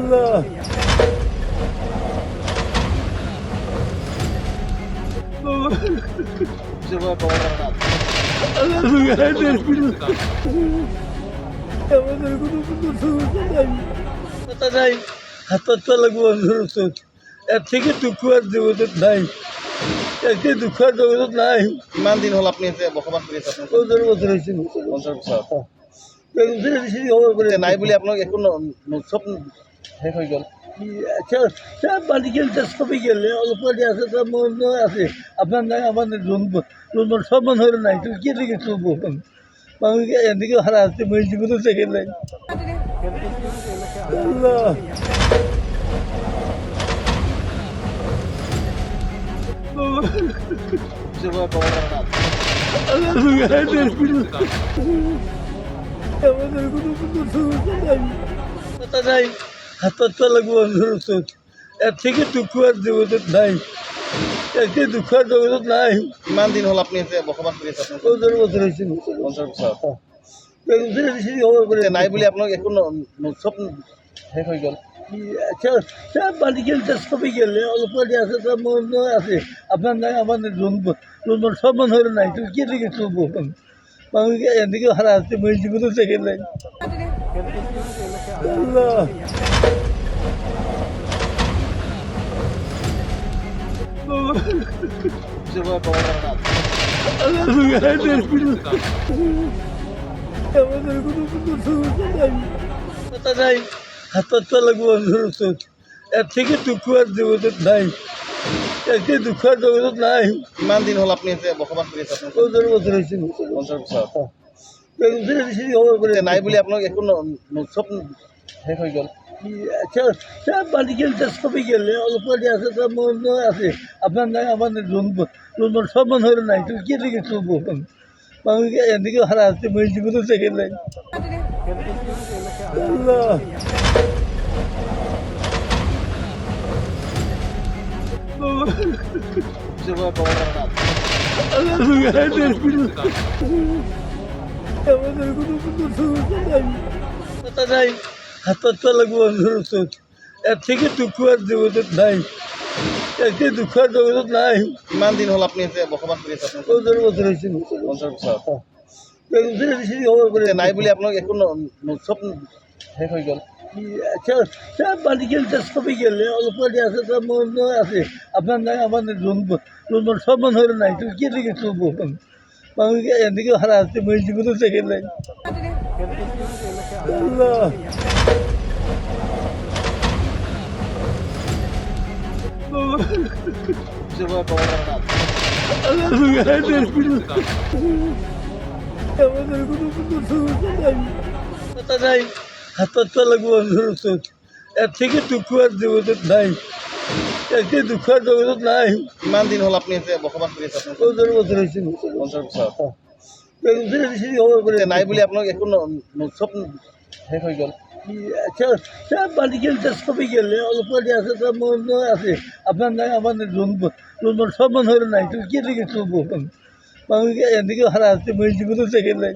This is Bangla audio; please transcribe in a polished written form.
আল্লাহ আল্লাহ তুমি হাতের পিছু আমাদের কোনো সমস্যা নাই কথা নাই হাতের তলা বন্ধ এর থেকে দুঃখ আর জগৎ নাই এর থেকে দুঃখ আর জগৎ নাই। কিমান দিন হ'ল আপুনি বসবাস কৰি আছে? 15 বছর হয়েছে 50 বছৰ। খবর করে নাই বুলি আপোনালোক একো চব শেষ হৈ গ'ল। সব বাড়ি গেলে সবই গেলে অল্প আছে সব মনে আছে আপনার নাই আমাদের জন্ম সব মনে হলো নাই তুমি কে দিকে চলবো মানুষকে এদিকে হারা আসছে মই জীবনে থেকে নাই আল্লাহ আল্লাহ তুমি হাতের পিছু আমাদের কোনো সমস্যা নাই কথা নাই হাতের তলা বন্ধ এর থেকে দুঃখ আর জগৎ নাই এর থেকে দুঃখ আর জগৎ নাই। কিমান দিন হ'ল আপুনি বসবাস কৰি আছে? 15 বছর হয়েছে 50 বছৰ। খবর করে নাই বুলি আপোনালোক একো চব শেষ হৈ গ'ল। সব বাড়ি গেলে সবই গেলে অল্প আছে সব মনে আছে আপনার নাই আমাদের জন্ম সব মনে হলো নাই তুমি কে দিকে চলবো মানুষকে এদিকে হারা আসছে মই জীবনে থেকে নাই আল্লাহ আল্লাহ তুমি হাতের পিছু আমাদের কোনো সমস্যা নাই কথা নাই হাতের তলা বন্ধ এর থেকে দুঃখ আর জগৎ নাই এর থেকে দুঃখ আর জগৎ নাই। কিমান দিন হ'ল আপুনি বসবাস কৰি আছে? 15 বছর হয়েছে 50 বছৰ। খবর করে নাই বুলি আপোনালোক একো চব শেষ হৈ গ'ল। সব বাড়ি গেলে সবই গেলে অল্প আছে সব মনে আছে আপনার নাই আমাদের জন্ম সব মনে হলো নাই তুমি কে দিকে চলবো মানুষকে এদিকে হারা আসছে মই জীবনে থেকে নাই আল্লাহ আল্লাহ তুমি হাতের পিছু আমাদের কোনো সমস্যা নাই কথা নাই হাতের তলা বন্ধ এর থেকে দুঃখ আর জগৎ নাই এর থেকে দুঃখ আর জগৎ নাই। কিমান দিন হ'ল আপুনি বসবাস কৰি আছে? 15 বছর হয়েছে 50 বছৰ। খবর করে নাই বুলি আপোনালোক একো চব শেষ হৈ গ'ল। সব বাড়ি গেলে সবই গেলে অল্প আছে সব মনে আছে আপনার নাই আমাদের জন্ম সব মনে হলো নাই তুমি কে দিকে চলবো মানুষকে এদিকে হারা আসছে মই জীবনে থেকে নাই আল্লাহ আল্লাহ তুমি হাতের পিছু আমাদের কোনো সমস্যা নাই কথা নাই হাতের তলা বন্ধ এর থেকে দুঃখ আর জগৎ নাই এর থেকে দুঃখ আর জগৎ নাই। কিমান দিন হ'ল আপুনি বসবাস কৰি আছে? 15 বছর হয়েছে 50 বছৰ। খবর করে নাই বুলি আপোনালোক একো চব শেষ হৈ গ'ল। সব বাড়ি গেলে সবই গেলে অল্প আছে সব মনে আছে আপনার নাই আমাদের জন্ম সব মনে হলো নাই তুমি কে দিকে চলবো মানুষকে এদিকে হারা আসছে মই জীবনে থেকে নাই।